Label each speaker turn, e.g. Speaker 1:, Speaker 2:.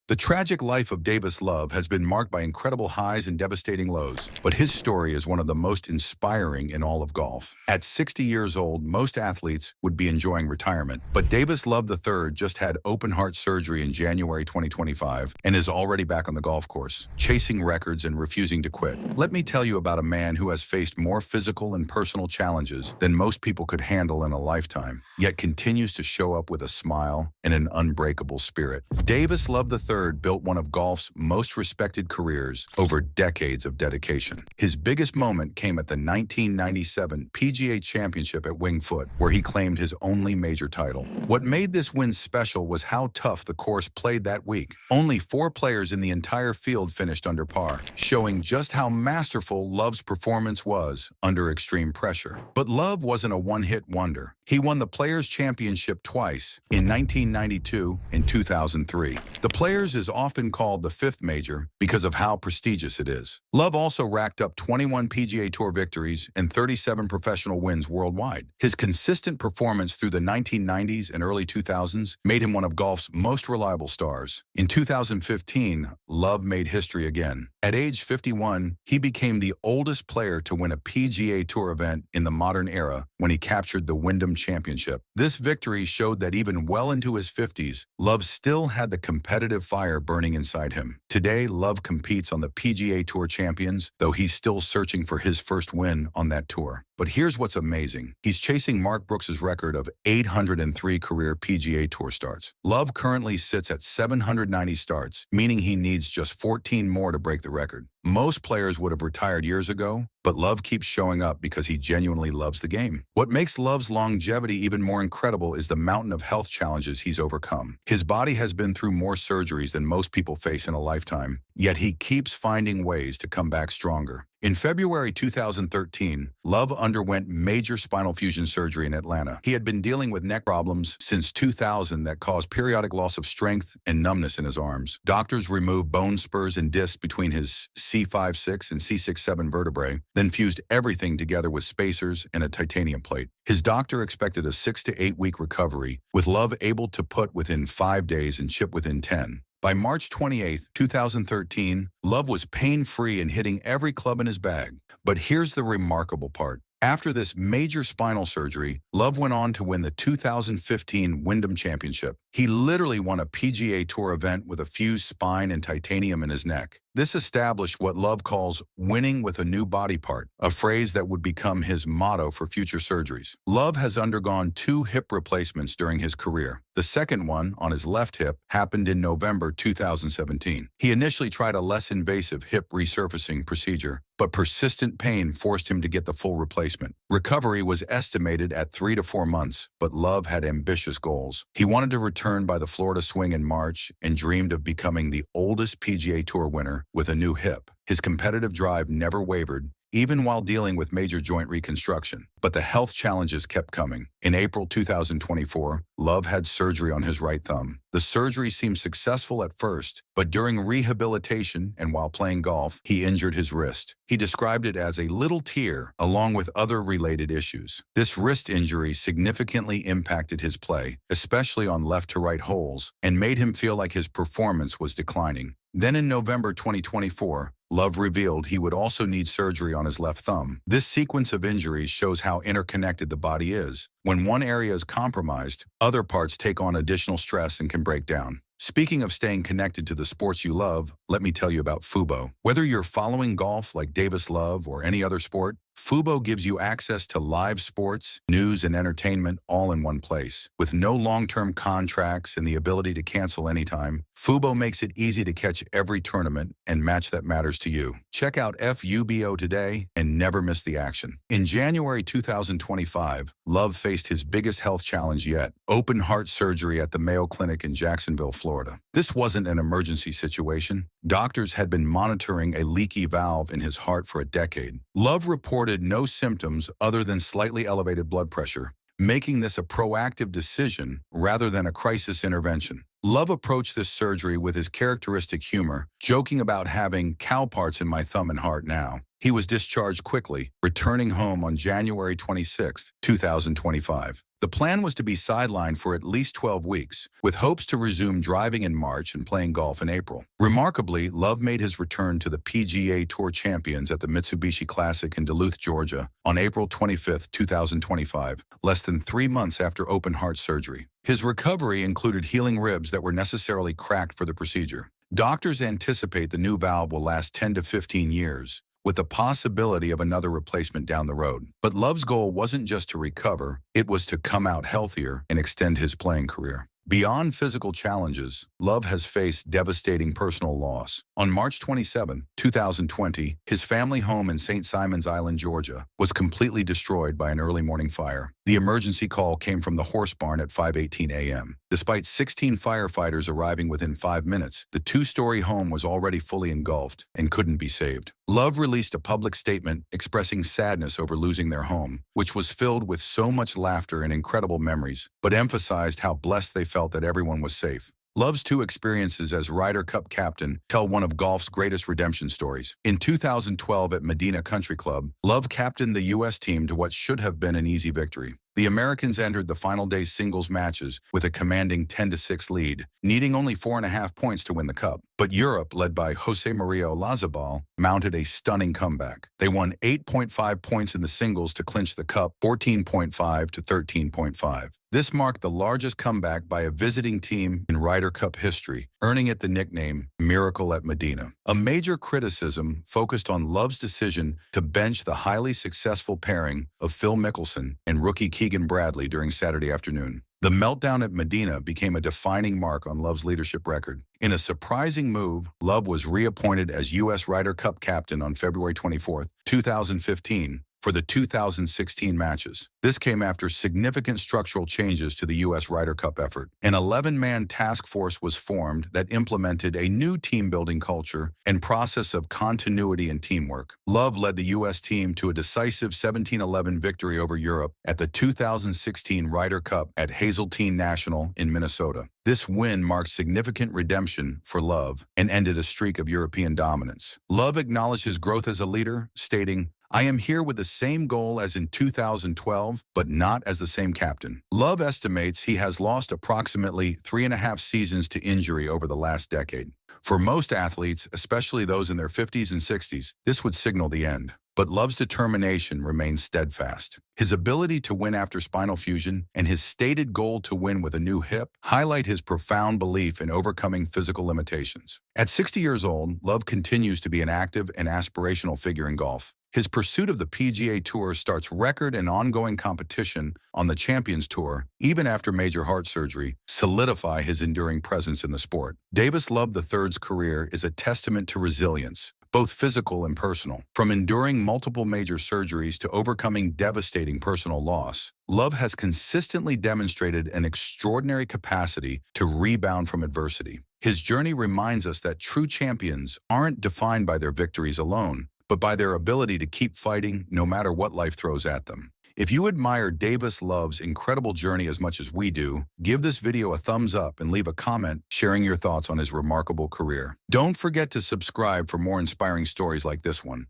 Speaker 1: The tragic life of Davis Love has been marked by incredible highs and devastating lows, but his story is one of the most inspiring in all of golf. At 60 years old, most athletes would be enjoying retirement, but Davis Love III just had open heart surgery in January 2025 and is already back on the golf course, chasing records and refusing to quit. Let me tell you about a man who has faced more physical and personal challenges than most people could handle in a lifetime, yet continues to show up with a smile and an unbreakable spirit. Davis Love III built one of golf's most respected careers over decades of dedication. His biggest moment came at the 1997 PGA Championship at Winged Foot, where he claimed his only major title. What made this win special was how tough the course played that week. Only 4 players in the entire field finished under par, showing just how masterful Love's performance was under extreme pressure. But Love wasn't a one-hit wonder. He won the Players' Championship twice, in 1992 and 2003. The Players is often called the 5th major because of how prestigious it is. Love also racked up 21 PGA Tour victories and 37 professional wins worldwide. His consistent performance through the 1990s and early 2000s made him one of golf's most reliable stars. In 2015, Love made history again. At age 51, he became the oldest player to win a PGA Tour event in the modern era when he captured the Wyndham Championship. This victory showed that even well into his 50s, Love still had the competitive fire burning inside him. Today, Love competes on the PGA Tour Champions, though he's still searching for his first win on that tour. But here's what's amazing. He's chasing Mark Brooks's record of 803 career PGA Tour starts. Love currently sits at 790 starts, meaning he needs just 14 more to break the record. Most players would have retired years ago, but Love keeps showing up because he genuinely loves the game. What makes Love's longevity even more incredible is the mountain of health challenges he's overcome. His body has been through more surgeries than most people face in a lifetime, yet he keeps finding ways to come back stronger. In February 2013, Love underwent major spinal fusion surgery in Atlanta. He had been dealing with neck problems since 2000 that caused periodic loss of strength and numbness in his arms. Doctors removed bone spurs and discs between his C5-6 and C6-7 vertebrae, then fused everything together with spacers and a titanium plate. His doctor expected a 6 to 8 week recovery, with Love able to putt within 5 days and chip within 10. By March 28, 2013, Love was pain-free and hitting every club in his bag. But here's the remarkable part. After this major spinal surgery, Love went on to win the 2015 Wyndham Championship. He literally won a PGA Tour event with a fused spine and titanium in his neck. This established what Love calls winning with a new body part, a phrase that would become his motto for future surgeries. Love has undergone 2 hip replacements during his career. The second one, on his left hip, happened in November 2017. He initially tried a less invasive hip resurfacing procedure, but persistent pain forced him to get the full replacement. Recovery was estimated at 3 to 4 months, but Love had ambitious goals. He wanted to return by the Florida Swing in March and dreamed of becoming the oldest PGA Tour winner with a new hip. His competitive drive never wavered, even while dealing with major joint reconstruction. But the health challenges kept coming. In April 2024, Love had surgery on his right thumb. The surgery seemed successful at first, but during rehabilitation and while playing golf, he injured his wrist. He described it as a little tear, along with other related issues. This wrist injury significantly impacted his play, especially on left-to-right holes, and made him feel like his performance was declining. Then in November 2024, Love revealed he would also need surgery on his left thumb. This sequence of injuries shows how interconnected the body is. When one area is compromised, other parts take on additional stress and can break down. Speaking of staying connected to the sports you love, let me tell you about Fubo. Whether you're following golf like Davis Love or any other sport, Fubo gives you access to live sports, news, and entertainment all in one place. With no long-term contracts and the ability to cancel anytime, Fubo makes it easy to catch every tournament and match that matters to you. Check out FUBO today and never miss the action. In January 2025, Love faced his biggest health challenge yet, open heart surgery at the Mayo Clinic in Jacksonville, Florida. This wasn't an emergency situation. Doctors had been monitoring a leaky valve in his heart for a decade. Love reported no symptoms other than slightly elevated blood pressure, making this a proactive decision rather than a crisis intervention. Love approached this surgery with his characteristic humor, joking about having cow parts in my thumb and heart now. He was discharged quickly, returning home on January 26, 2025. The plan was to be sidelined for at least 12 weeks, with hopes to resume driving in March and playing golf in April. Remarkably, Love made his return to the PGA Tour Champions at the Mitsubishi Classic in Duluth, Georgia, on April 25, 2025, less than 3 months after open-heart surgery. His recovery included healing ribs that were necessarily cracked for the procedure. Doctors anticipate the new valve will last 10 to 15 years, with the possibility of another replacement down the road. But Love's goal wasn't just to recover, it was to come out healthier and extend his playing career. Beyond physical challenges, Love has faced devastating personal loss. On March 27, 2020, his family home in St. Simons Island, Georgia, was completely destroyed by an early morning fire. The emergency call came from the horse barn at 5:18 a.m. Despite 16 firefighters arriving within 5 minutes, the two-story home was already fully engulfed and couldn't be saved. Love released a public statement expressing sadness over losing their home, which was filled with so much laughter and incredible memories, but emphasized how blessed they felt that everyone was safe. Love's two experiences as Ryder Cup captain tell one of golf's greatest redemption stories. In 2012 at Medina Country Club, Love captained the U.S. team to what should have been an easy victory. The Americans entered the final day's singles matches with a commanding 10-6 lead, needing only 4.5 points to win the cup. But Europe, led by Jose Maria Olazabal, mounted a stunning comeback. They won 8.5 points in the singles to clinch the cup, 14.5 to 13.5. This marked the largest comeback by a visiting team in Ryder Cup history, earning it the nickname Miracle at Medina. A major criticism focused on Love's decision to bench the highly successful pairing of Phil Mickelson and rookie Keegan Bradley during Saturday afternoon. The meltdown at Medina became a defining mark on Love's leadership record. In a surprising move, Love was reappointed as U.S. Ryder Cup captain on February 24, 2015, for the 2016 matches. This came after significant structural changes to the U.S. Ryder Cup effort. An 11-man task force was formed that implemented a new team-building culture and process of continuity and teamwork. Love led the U.S. team to a decisive 17-11 victory over Europe at the 2016 Ryder Cup at Hazeltine National in Minnesota. This win marked significant redemption for Love and ended a streak of European dominance. Love acknowledged his growth as a leader, stating, "I am here with the same goal as in 2012, but not as the same captain." Love estimates he has lost approximately 3.5 seasons to injury over the last decade. For most athletes, especially those in their 50s and 60s, this would signal the end. But Love's determination remains steadfast. His ability to win after spinal fusion and his stated goal to win with a new hip highlight his profound belief in overcoming physical limitations. At 60 years old, Love continues to be an active and aspirational figure in golf. His pursuit of the PGA Tour starts record and ongoing competition on the Champions Tour, even after major heart surgery, solidify his enduring presence in the sport. Davis Love III's career is a testament to resilience, both physical and personal. From enduring multiple major surgeries to overcoming devastating personal loss, Love has consistently demonstrated an extraordinary capacity to rebound from adversity. His journey reminds us that true champions aren't defined by their victories alone, but by their ability to keep fighting no matter what life throws at them. If you admire Davis Love's incredible journey as much as we do, give this video a thumbs up and leave a comment sharing your thoughts on his remarkable career. Don't forget to subscribe for more inspiring stories like this one.